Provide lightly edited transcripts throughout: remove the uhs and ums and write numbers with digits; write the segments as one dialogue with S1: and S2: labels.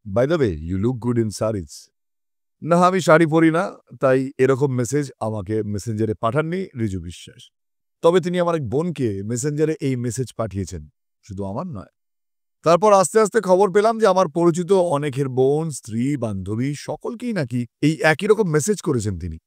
S1: By the way, you look good in saris. না, আমি শাড়ি পরি না, তাই এরকম মেসেজ আমাকে মেসেঞ্জারে পাঠাননি রিজু বিশ্বাস। তবে তিনি আমার এক বোনকে মেসেঞ্জারে এই মেসেজ পাঠিয়েছেন, শুধু আমার নয়। তারপর আস্তে আস্তে খবর পেলাম যে আমার পরিচিত অনেকের বোন, স্ত্রী, বান্ধবী সকলকেই নাকি এই একই রকম মেসেজ করেছেন তিনি।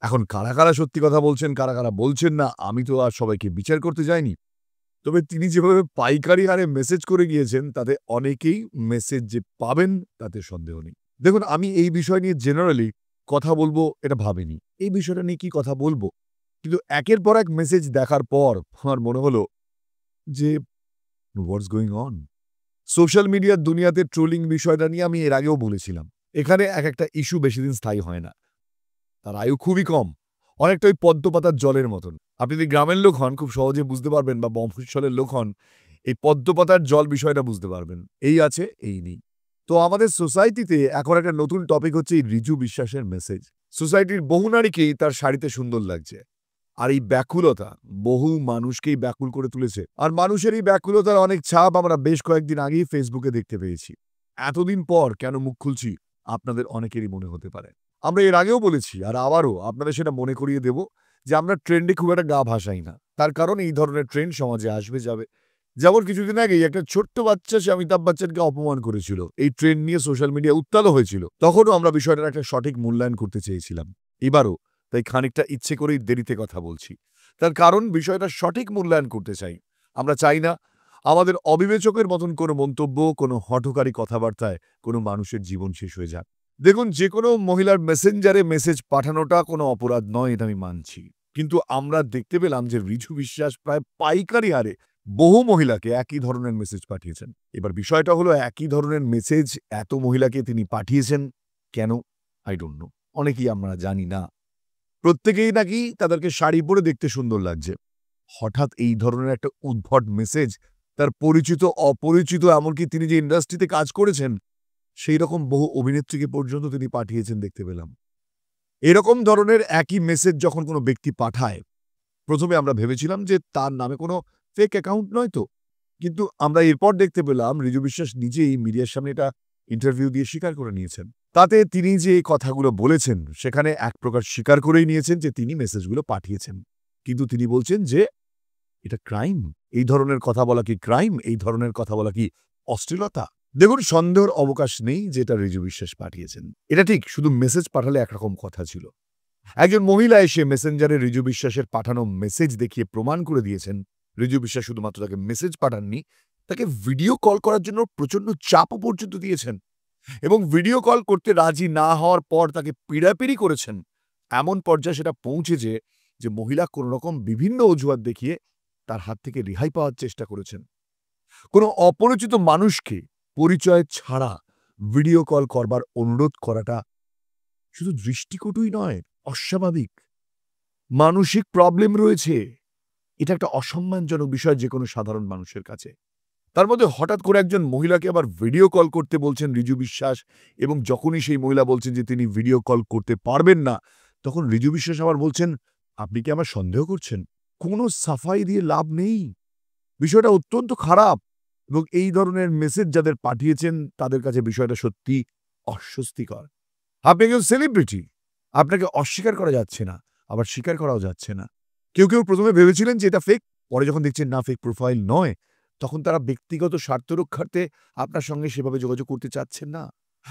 S1: এখন কারা কারা সত্যি কথা বলছেন, কারা কারা বলছেন না, আমি তো আর সবাইকে বিচার করতে যাইনি। তবে তিনি যেভাবে পাইকারি হারে মেসেজ করে গিয়েছেন, তাতে অনেকেই মেসেজ যে পাবেন তাতে সন্দেহ নেই। দেখুন, আমি এই বিষয় নিয়ে জেনারেলি কথা বলবো এটা ভাবিনি। এই বিষয়টা নিয়ে কি কথা বলবো? কিন্তু একের পর এক মেসেজ দেখার পর আমার মনে হলো যে হোয়াটস গোয়িং অন? সোশ্যাল মিডিয়ার দুনিয়াতে ট্রোলিং বিষয়টা নিয়ে আমি এর আগেও বলেছিলাম। এখানে একটা ইস্যু বেশিদিন স্থায়ী হয় না। তার আয়ু খুবই কম। অনেকটা ওই পদ্ম পাতার জলের মতন। আপনি যদি গ্রামের লোক হন খুব সহজে বুঝতে পারবেন, বা মফস্বলের লোক হন, এই পদ্ম পাতার জল বিষয়টা বুঝতে পারবেন। এই আছে, এই নেই। তো আমাদের সোসাইটিতে এখন একটা নতুন টপিক হচ্ছে এই রিজু বিশ্বাসের মেসেজ। সোসাইটির বহু নারীকেই তার শাড়িতে সুন্দর লাগছে। আর এই ব্যাকুলতা বহু মানুষকেই ব্যাকুল করে তুলেছে। আর মানুষের এই ব্যাকুলতার অনেক ছাপ আমরা বেশ কয়েকদিন আগেই ফেসবুকে দেখতে পেয়েছি। এতদিন পর কেন মুখ খুলছি আপনাদের অনেকেরই মনে হতে পারে। আমরা এর আগেও বলেছি, আর আবারও আপনাদের সেটা মনে করিয়ে দেব যে আমরা ট্রেন্ডে খুব একটা গা ভাসাই না। তার কারণ এই ধরনের ট্রেন্ড সমাজে আসবে যাবে। যেমন কিছুদিন আগেই একটা ছোট্ট বাচ্চা সে অমিতাভ বচ্চনকে অপমান করেছিল। এই ট্রেন্ড নিয়ে সোশ্যাল মিডিয়া উত্তালও হয়েছিল। তখনও আমরা বিষয়টার একটা সঠিক মূল্যায়ন করতে চেয়েছিলাম। এবারও তাই খানিকটা ইচ্ছে করেই দেরিতে কথা বলছি। তার কারণ বিষয়টা সঠিক মূল্যায়ন করতে চাই। আমরা চাই না আমাদের অবিবেচকের মতন কোনো মন্তব্য, কোনো হঠকারী কথাবার্তায় কোনো মানুষের জীবন শেষ হয়ে যাক। দেখুন, যেকোনো মহিলার মেসেঞ্জারে মেসেজ পাঠানোটা কোনো অপরাধ নয়, এটা আমি মানছি। কিন্তু আমরা দেখতে পেলাম যে রিজু বিশ্বাস প্রায় পাইকারি হারে বহু মহিলাকে একই ধরনের মেসেজ পাঠিয়েছেন। এবার বিষয়টা হলো, একই ধরনের মেসেজ এত মহিলাকে তিনি পাঠিয়েছেন কেন? I don't know. অনেকেই আমরা জানি না। প্রত্যেকেই নাকি তাদেরকে শাড়ি পরে দেখতে সুন্দর লাগছে। হঠাৎ এই ধরনের একটা উদ্ভট মেসেজ তার পরিচিত, অপরিচিত, এমনকি তিনি যে ইন্ডাস্ট্রিতে কাজ করেছেন সেই রকম বহু অভিনেত্রীকে পর্যন্ত তিনি পাঠিয়েছেন দেখতে পেলাম। এরকম ধরনের একই মেসেজ যখন কোনো ব্যক্তি পাঠায়, প্রথমে আমরা ভেবেছিলাম যে তার নামে কোনো ফেক অ্যাকাউন্ট নয় তো। কিন্তু আমরা এরপর দেখতে পেলাম রিজু বিশ্বাস নিজেই মিডিয়ার সামনে এটা ইন্টারভিউ দিয়ে স্বীকার করে নিয়েছেন। তাতে তিনি যে এই কথাগুলো বলেছেন সেখানে এক প্রকার স্বীকার করেই নিয়েছেন যে তিনি মেসেজগুলো পাঠিয়েছেন। কিন্তু তিনি বলছেন যে এটা ক্রাইম। এই ধরনের কথা বলা কি ক্রাইম? এই ধরনের কথা বলা কি অশ্লীলতা? দেখুন, সন্দেহের অবকাশ নেই যে এটা রিজু বিশ্বাস পাঠিয়েছেন। এটা ঠিক, শুধু মেসেজ পাঠালে একরকম কথা ছিল। একজন মহিলা এসে মেসেঞ্জারে রিজু বিশ্বাসের পাঠানো মেসেজ দেখিয়ে প্রমাণ করে দিয়েছেন রিজু বিশ্বাস শুধুমাত্র তাকে মেসেজ পাঠাননি, তাকে ভিডিও কল করার জন্য প্রচন্ড চাপও পর্যন্ত দিয়েছেন, এবং ভিডিও কল করতে রাজি না হওয়ার পর তাকে পীড়াপিড়ি করেছেন। এমন পর্যায়ে সেটা পৌঁছেছে যে মহিলা কোনো রকম বিভিন্ন অজুহাত দেখিয়ে তার হাত থেকে রেহাই পাওয়ার চেষ্টা করেছেন। কোনো অপরিচিত মানুষকে পরিচয় ছাড়া ভিডিও কল করবার অনুরোধ করাটা শুধু দৃষ্টিকটুই নয়, অস্বাভাবিক। মানসিক প্রবলেম রয়েছে। এটা একটা অসম্মানজনক বিষয় যেকোনো সাধারণ মানুষের কাছে। তার মধ্যে হঠাৎ করে একজন মহিলাকে আবার ভিডিও কল করতে বলছেন রিজু বিশ্বাস, এবং যখনই সেই মহিলা বলছেন যে তিনি ভিডিও কল করতে পারবেন না, তখন রিজু বিশ্বাস আবার বলছেন, আপনি কি আমার সন্দেহ করছেন? কোনো সাফাই দিয়ে লাভ নেই। বিষয়টা অত্যন্ত খারাপ, এবং এই ধরনের মেসেজ যাদের পাঠিয়েছেন তাদের কাছে বিষয়টা সত্যি অস্বস্তিকর। আপনি একজন সেলিব্রিটি, আপনাকে অস্বীকার করা যাচ্ছে না, আবার স্বীকার করাও যাচ্ছে না। কেউ প্রথমে ভেবেছিলেন যে এটা ফেক, পরে যখন দেখছেন না ফেক প্রোফাইল নয়, তখন তারা ব্যক্তিগত স্বার্থ রক্ষার্থে আপনার সঙ্গে সেভাবে যোগাযোগ করতে চাচ্ছেন না।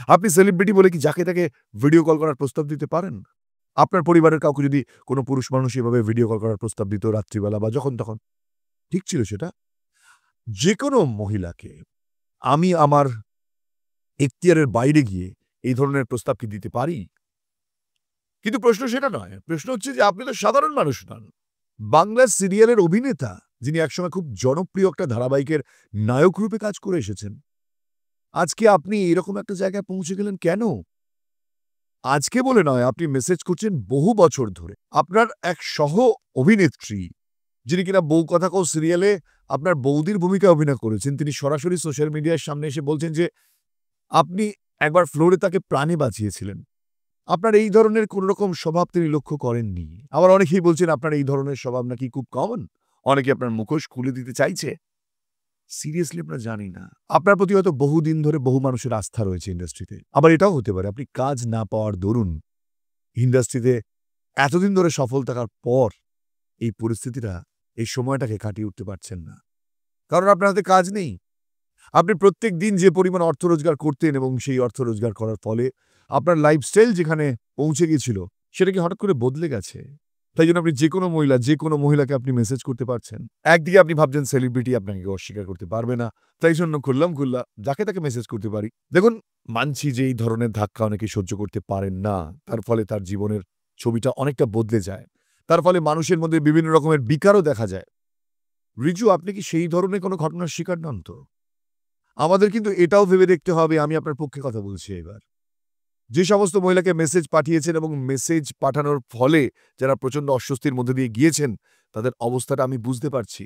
S1: আপনি সেলিব্রিটি বলে কি যাকে তাকে ভিডিও কল করার প্রস্তাব দিতে পারেন? আপনার পরিবারের কাউকে যদি কোনো পুরুষ মানুষ এভাবে ভিডিও কল করার প্রস্তাব দিত রাত্রিবেলা বা যখন তখন, ঠিক ছিল সেটা? যেকোনো মহিলাকে আমি আমার এখতিয়ারের বাইরে গিয়ে এই ধরনের প্রস্তাব কি দিতে পারি? কিন্তু প্রশ্ন সেটা নয়। প্রশ্ন হচ্ছে যে আপনি তো সাধারণ মানুষ নন। বাংলা সিরিয়ালের অভিনেতা, যিনি একসময় খুব জনপ্রিয় একটা ধারাবাহিকের নায়ক রূপে কাজ করে এসেছেন। আজকে আপনি এরকম একটা জায়গায় পৌঁছে গেলেন কেন? আজকে বলে নয়, আপনি মেসেজ করছেন বহু বছর ধরে। আপনার এক সহ অভিনেত্রী, যিনি কিনা বউ কথা কও সিরিয়ালে আপনার বৌদির ভূমিকায় অভিনয় করেছেন, তিনি সরাসরি সোশ্যাল মিডিয়ার সামনে এসে বলছেন যে আপনি একবার ফ্লোরে তাকে প্রাণে বাঁচিয়েছিলেন। আপনার এই ধরনের কোন রকম স্বভাব তিনি লক্ষ্য করেননি। আবার অনেকেই বলছেন আপনার এই ধরনের স্বভাব নাকি খুব কমন। অনেকে আপনার মুখোশ খুলে দিতে চাইছে। সিরিয়াসলি আমরা জানি না। আপনার প্রতি হয়তো বহুদিন ধরে বহু মানুষের আস্থা রয়েছে ইন্ডাস্ট্রিতে। আবার এটাও হতে পারে আপনি কাজ না পাওয়ার দরুন ইন্ডাস্ট্রিতে এতদিন ধরে সফল থাকার পর এই পরিস্থিতিটা, এই সময়টাকে কাটিয়ে উঠতে পারছেন না। কারণ আপনার হাতে কাজ নেই। আপনি প্রত্যেকদিন যে পরিমাণ অর্থ রোজগার করতেন এবং সেই অর্থ রোজগার করার ফলে আপনার লাইফস্টাইল যেখানে পৌঁছে গিয়েছিল, সেটা কি হঠাৎ করে বদলে গেছে? তাই জন্য আপনি যেকোনো মহিলাকে আপনি মেসেজ করতে পারছেন। একদিকে আপনি ভাবছেন সেলিব্রিটি আপনাকে অস্বীকার করতে পারবে না। তাই জন্য খুললাম যাকে তাকে মেসেজ করতে পারি। দেখুন, মানছি যে এই ধরনের ধাক্কা অনেকে সহ্য করতে পারেন না। তার ফলে তার জীবনের ছবিটা অনেকটা বদলে যায়। তার ফলে মানুষের মধ্যে বিভিন্ন রকমের বিকারও দেখা যায়। রিজু, আপনি কি সেই ধরনের কোনো ঘটনার শিকার নন তো? আমাদের কিন্তু এটাও ভেবে দেখতে হবে, আমি আপনার পক্ষে কথা বলছি এবার। যে সমস্ত মহিলাকে মেসেজ পাঠিয়েছেন এবং মেসেজ পাঠানোর ফলে যারা প্রচণ্ড অস্বস্তির মধ্যে দিয়ে গিয়েছেন, তাদের অবস্থাটা আমি বুঝতে পারছি।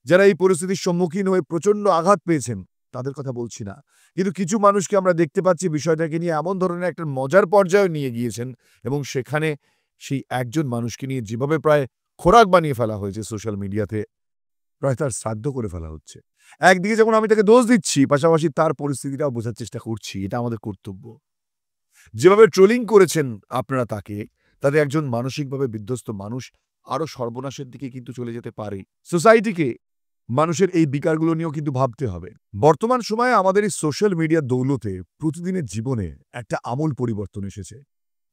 S1: যারা এই পরিস্থিতির সম্মুখীন হয়ে প্রচণ্ড আঘাত পেয়েছেন, তাদের কথা বলছি না। কিন্তু কিছু মানুষকে আমরা দেখতে পাচ্ছি বিষয়টাকে নিয়ে এমন ধরনের একটা মজার পর্যায়ে নিয়ে গিয়েছেন এবং সেখানে সেই একজন মানুষকে নিয়ে যেভাবে প্রায় খোরাক বানিয়ে ফেলা হয়েছে সোশ্যাল মিডিয়াতে, প্রায় তার শ্রাদ্ধ করে ফেলা হচ্ছে। একদিকে যেমন আমি তাকে দোষ দিচ্ছি, পাশাপাশি তার পরিস্থিতিটাও বোঝার চেষ্টা করছি। এটা আমাদের কর্তব্য। যেভাবে ট্রোলিং করেছেন আপনারা তাকে, তাতে একজন মানসিকভাবে বিধ্বস্ত মানুষ আরো সর্বনাশের দিকে কিন্তু চলে যেতে পারে। সোসাইটিকে মানুষের এই বিকারগুলো নিয়েও কিন্তু ভাবতে হবে। বর্তমান সময়ে আমাদের এই সোশ্যাল মিডিয়ার দৌলতে প্রতিদিনের জীবনে একটা আমূল পরিবর্তন এসেছে।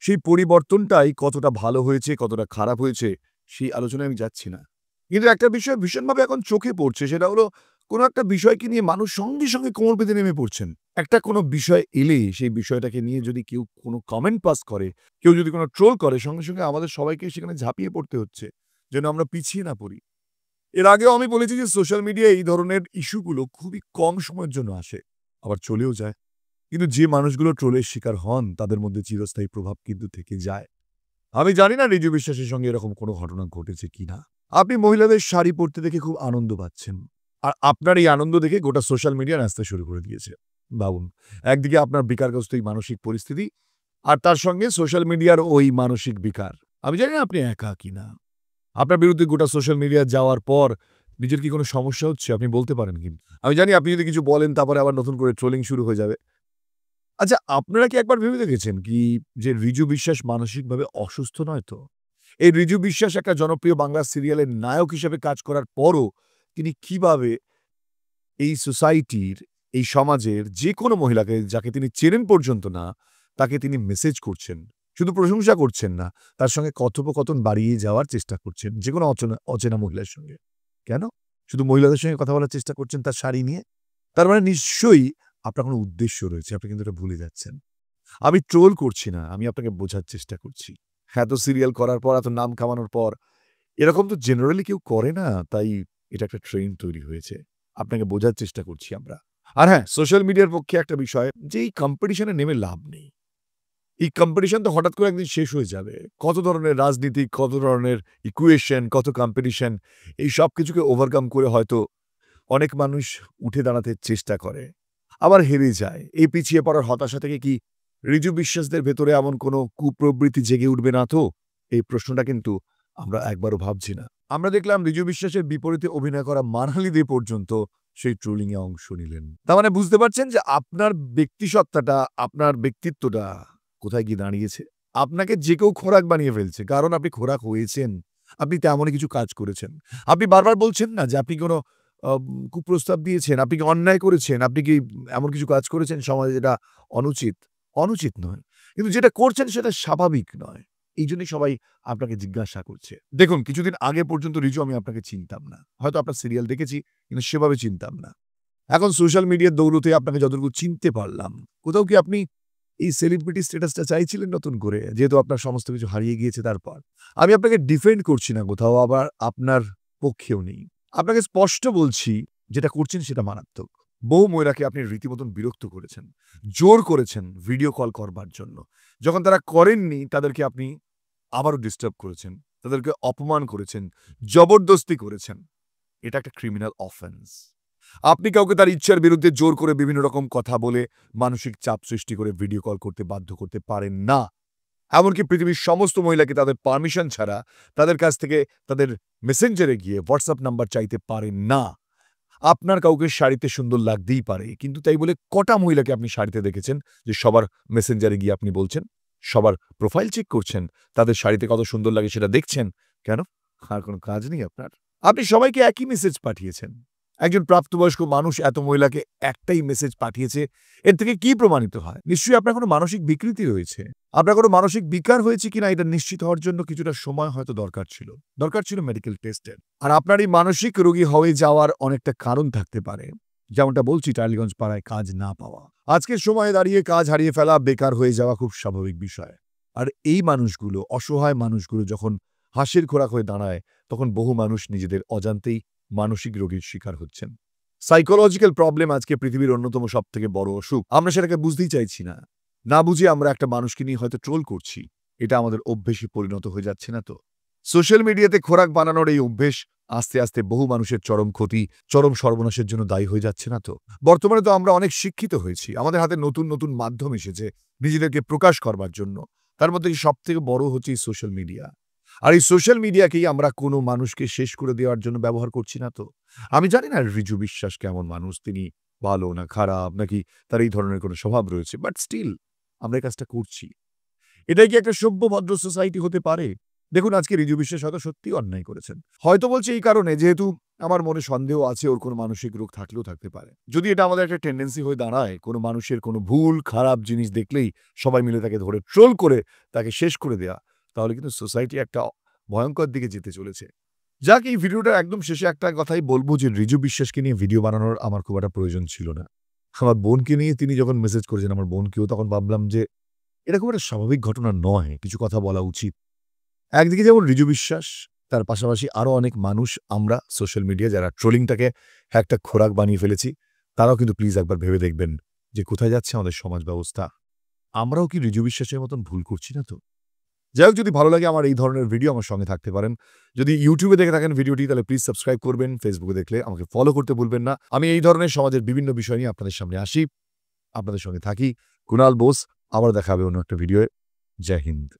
S1: সেই পরিবর্তনটাই কতটা ভালো হয়েছে, কতটা খারাপ হয়েছে, সেই আলোচনায় আমি যাচ্ছি না। কিন্তু একটা বিষয় ভীষণভাবে এখন চোখে পড়ছে, সেটা হলো কোনো একটা বিষয়কে নিয়ে মানুষ সঙ্গে, সঙ্গে কোমর বেঁধে নেমে পড়ছেন। একটা কোনো বিষয় এলে সেই বিষয়টাকে নিয়ে যদি কেউ কোনো কমেন্ট পাস করে, কেউ যদি কোনো ট্রোল করে, সঙ্গে, সঙ্গে আমাদের সবাইকে সেখানে ঝাঁপিয়ে পড়তে হচ্ছে, যেন আমরা পিছিয়ে না পড়ি। এর আগেও আমি বলেছি যে সোশ্যাল মিডিয়ায় এই ধরনের ইস্যুগুলো খুবই কম সময়ের জন্য আসে, আবার চলেও যায়। কিন্তু যে মানুষগুলো ট্রোলের শিকার হন, তাদের মধ্যে চিরস্থায়ী প্রভাব কিন্তু থেকে যায়। আমি জানি না রিজু বিশ্বাসের সঙ্গে এরকম কোনো ঘটনা ঘটেছে কিনা। আপনি মহিলাদের শাড়ি পরতে দেখে খুব আনন্দ পাচ্ছেন। আর আপনার এই আনন্দ দেখে গোটা সোশ্যাল মিডিয়া নাচতে শুরু করে দিয়েছে। ভাবুন, একদিকে আপনার বিকারগ্রস্ত এই মানসিক পরিস্থিতি, আর তার সঙ্গে সোশ্যাল মিডিয়ার ওই মানসিক বিকার। আমি জানি না আপনি একা কিনা। আপনার বিরুদ্ধে গোটা সোশ্যাল মিডিয়া যাওয়ার পর নিজের কি কোনো সমস্যা হচ্ছে? আপনি বলতে পারেন কিন্তু। আমি জানি আপনি যদি কিছু বলেন তারপরে আবার নতুন করে ট্রোলিং শুরু হয়ে যাবে। আচ্ছা, আপনারা কি একবার ভেবে দেখেছেন কি যে রিজু বিশ্বাস মানসিকভাবে অসুস্থ নয় তো? এই রিজু বিশ্বাস একটা জনপ্রিয় বাংলা সিরিয়ালের নায়ক হিসেবে কাজ করার পরও তিনি কিভাবে এই সোসাইটির, এই সমাজের যেকোনো মহিলাকে, যাকে তিনি চেনেন পর্যন্ত না, তাকে তিনি মেসেজ করছেন। শুধু প্রশংসা করছেন না, তার সঙ্গে কথোপকথন বাড়িয়ে যাওয়ার চেষ্টা করছেন যেকোনো অচেনা মহিলার সঙ্গে। কেন? শুধু মহিলাদের সঙ্গে কথা বলার চেষ্টা করছেন তার শাড়ি নিয়ে? তার মানে নিশ্চয়ই আপনার কোনো উদ্দেশ্য রয়েছে। আপনি কিন্তু এটা ভুলে যাচ্ছেন। আমি ট্রোল করছি না, আমি আপনাকে বোঝার চেষ্টা করছি। এত সিরিয়াল করার পর, এত নাম কামানোর পর এরকম তো জেনারেলি কেউ করে না, তাই এটা একটা ট্রেন্ড তৈরি হয়েছে। আপনাকে বোঝার চেষ্টা করছি আমরা। আর হ্যাঁ, সোশ্যাল মিডিয়ার পক্ষে একটা বিষয় যে এই কম্পিটিশনে নেমে লাভ নেই। এই কম্পিটিশন তো হঠাৎ করে একদিন শেষ হয়ে যাবে। কত ধরনের রাজনীতি, কত ধরনের ইকুয়েশন, কত কম্পিটিশন, এই সবকিছুকে ওভারকাম করে হয়তো অনেক মানুষ উঠে দাঁড়াতে চেষ্টা করে, আবার হেরে যায়। এই পিছিয়ে পড়ার হতাশা থেকে কি রিজু বিশ্বাসদের ভেতরে এমন কোনো কুপ্রবৃত্তি জেগে উঠবে না তো? এই প্রশ্নটা কিন্তু আমরা একবারও ভাবছি না। আমরা দেখলাম রিজু বিশ্বাসের বিপরীতে অভিনয় করা মানালি দে পর্যন্ত সেই ট্রোলিং এ অংশ নিলেন। তার মানে বুঝতে পারছেন যে আপনার ব্যক্তিসত্তাটা, আপনার ব্যক্তিত্বটা কোথায় গিয়ে দাঁড়িয়েছে? আপনাকে যে কেউ খোরাক বানিয়ে ফেলছে। কারণ আপনি খোরাক হয়েছেন। আপনি তেমনই কিছু কাজ করেছেন। আপনি বারবার বলছেন না যে আপনি কোনো কুপ্রস্তাব দিয়েছেন, আপনি কি অন্যায় করেছেন, আপনি কি এমন কিছু কাজ করেছেন সমাজে যেটা অনুচিত? অনুচিত নয়। কিন্তু যেটা করছেন সেটা স্বাভাবিক নয়। এইজন্যই সবাই আপনাকে জিজ্ঞাসা করছে। দেখুন, কিছুদিন আগে পর্যন্ত রিজু আমি আপনাকে চিনতাম না। হয়তো আপনার সিরিয়াল দেখেছি, কিন্তু সেভাবে চিনতাম না। এখন সোশ্যাল মিডিয়ার দৌলতে আপনাকে যতটুকু চিনতে পারলাম, কোথাও কি আপনি এই সেলিব্রিটি স্ট্যাটাসটা চাইছিলেন নতুন করে? যেহেতু আপনার সমস্ত কিছু হারিয়ে গিয়েছে তারপর। আমি আপনাকে ডিফেন্ড করছি না কোথাও, আবার আপনার পক্ষেও নেই। আপনাকে স্পষ্ট বলছি, যেটা করছেন সেটা মারাত্মক। বহু মহিলাকে আপনি রীতিমতন বিরক্ত করেছেন, জোর করেছেন ভিডিও কল করবার জন্য। যখন তারা করেননি, তাদেরকে আপনি আবারও ডিস্টার্ব করেছেন, তাদেরকে অপমান করেছেন, জবরদস্তি করেছেন। এটা একটা ক্রিমিনাল অফেন্স। আপনি কাউকে তার ইচ্ছার বিরুদ্ধে জোর করে বিভিন্ন রকম কথা বলে মানসিক চাপ সৃষ্টি করে ভিডিও কল করতে বাধ্য করতে পারেন না। এমনকি পৃথিবীর সমস্ত মহিলাকে তাদের পারমিশন ছাড়া তাদের কাছ থেকে তাদের মেসেঞ্জারে গিয়ে হোয়াটসঅ্যাপ নাম্বার চাইতে পারেন না। আপনার কাউকে শাড়িতে সুন্দর লাগতেই পারে, কিন্তু তাই বলে কটা মহিলাকে আপনি শাড়িতে দেখেছেন যে সবার মেসেঞ্জারে গিয়ে আপনি বলছেন, সবার প্রোফাইল চেক করছেন, তাদের শাড়িতে কত সুন্দর লাগে সেটা দেখছেন? কেন? আর কোনো কাজ নেই আপনার? আপনি সবাইকে একই মেসেজ পাঠিয়েছেন। একজন প্রাপ্তবয়স্ক মানুষ এত মহিলাকে একটাই মেসেজ পাঠিয়েছে, এর থেকে কি প্রমাণিত হয়? নিশ্চয়ই আপনার কোনো মানসিক বিকৃতি রয়েছে। আপনার কোনো মানসিক বিকার হয়েছে কিনা এটা নিশ্চিত হওয়ার জন্য কিছুটা সময় হয়তো দরকার ছিল। দরকার ছিল মেডিকেল টেস্টের। আর আপনার এই মানসিক রোগী হয়ে যাওয়ার অনেকটা কারণ থাকতে পারে। যেমনটা বলছি, টালিগঞ্জ পাড়ায় কাজ না পাওয়া। আজকের সময়ে দাঁড়িয়ে কাজ হারিয়ে ফেলা, বেকার হয়ে যাওয়া খুব স্বাভাবিক বিষয়। আর এই মানুষগুলো, অসহায় মানুষগুলো যখন হাসির খোরাক হয়ে দাঁড়ায়, তখন বহু মানুষ নিজেদের অজান্তেই মানসিক রোগের শিকার হচ্ছেন। সাইকোলজিক্যাল প্রবলেম আজকে পৃথিবীর অন্যতম সবথেকে বড় অসুখ। আমরা সেটাকে বুঝতেই চাইছি না। না বুঝে আমরা একটা মানুষকে নিয়ে হয়তো ট্রোল করছি। এটা আমাদের অভ্যেসে পরিণত হয়ে যাচ্ছে না তো? সোশ্যাল মিডিয়াতে খোরাক বানানোর এই অভ্যেস আস্তে, আস্তে বহু মানুষের চরম ক্ষতি, চরম সর্বনাশের জন্য দায়ী হয়ে যাচ্ছে না তো? বর্তমানে তো আমরা অনেক শিক্ষিত হয়েছি। আমাদের হাতে নতুন, নতুন মাধ্যম এসেছে নিজেদেরকে প্রকাশ করবার জন্য। তার মধ্যে সবথেকে বড় হচ্ছে এই সোশ্যাল মিডিয়া। আর এই সোশ্যাল মিডিয়াকেই আমরা কোনো মানুষকে শেষ করে দেওয়ার জন্য ব্যবহার করছি না তো? আমি জানি না রিজু বিশ্বাস কেমন মানুষ, তিনি ভালো না খারাপ, নাকি তার এই ধরনের কোনো স্বভাব রয়েছে, বাট স্টিল আমরা এই কাজটা করছি। এটাই কি একটা সভ্য ভদ্র সোসাইটি হতে পারে? দেখুন, আজকে রিজু বিশ্বাস হয়তো সত্যিই অন্যায় করেছেন। হয়তো বলছি এই কারণে, যেহেতু আমার মনে সন্দেহ আছে ওর কোনো মানসিক রোগ থাকলেও থাকতে পারে। যদি এটা আমাদের একটা টেন্ডেন্সি হয়ে দাঁড়ায়, কোনো মানুষের কোনো ভুল খারাপ জিনিস দেখলেই সবাই মিলে তাকে ধরে ট্রোল করে তাকে শেষ করে দেয়া, তাহলে কিন্তু সোসাইটি একটা ভয়ঙ্কর দিকে যেতে চলেছে। যাক, এই ভিডিওটার একদম শেষে একটা কথাই বলবো যে রিজু বিশ্বাসকে নিয়ে ভিডিও বানানোর আমার খুব একটা প্রয়োজন ছিল না। আমার বোনকে নিয়ে তিনি যখন মেসেজ করেছেন আমার বোনকেও, তখন ভাবলাম যে এটা খুব একটা স্বাভাবিক ঘটনা নয়, কিছু কথা বলা উচিত। একদিকে যেমন রিজু বিশ্বাস, তার পাশাপাশি আরো অনেক মানুষ আমরা সোশ্যাল মিডিয়া যারা ট্রোলিংটাকে একটা খোরাক বানিয়ে ফেলেছি, তারাও কিন্তু প্লিজ একবার ভেবে দেখবেন যে কোথায় যাচ্ছে আমাদের সমাজ ব্যবস্থা। আমরাও কি রিজু বিশ্বাসের মতন ভুল করছি না তো? যাই হোক, যদি ভালো লাগে আমার এই ধরনের ভিডিও, আমার সঙ্গে থাকতে পারেন। যদি ইউটিউবে দেখে থাকেন ভিডিওটি, তাহলে প্লিজ সাবস্ক্রাইব করবেন। ফেসবুকে দেখলে আমাকে ফলো করতে ভুলবেন না। আমি এই ধরনের সমাজের বিভিন্ন বিষয় নিয়ে আপনাদের সামনে আসি, আপনাদের সঙ্গে থাকি। কুনাল বোস। আবার দেখা হবে অন্য একটা ভিডিওয়ে। জয় হিন্দ।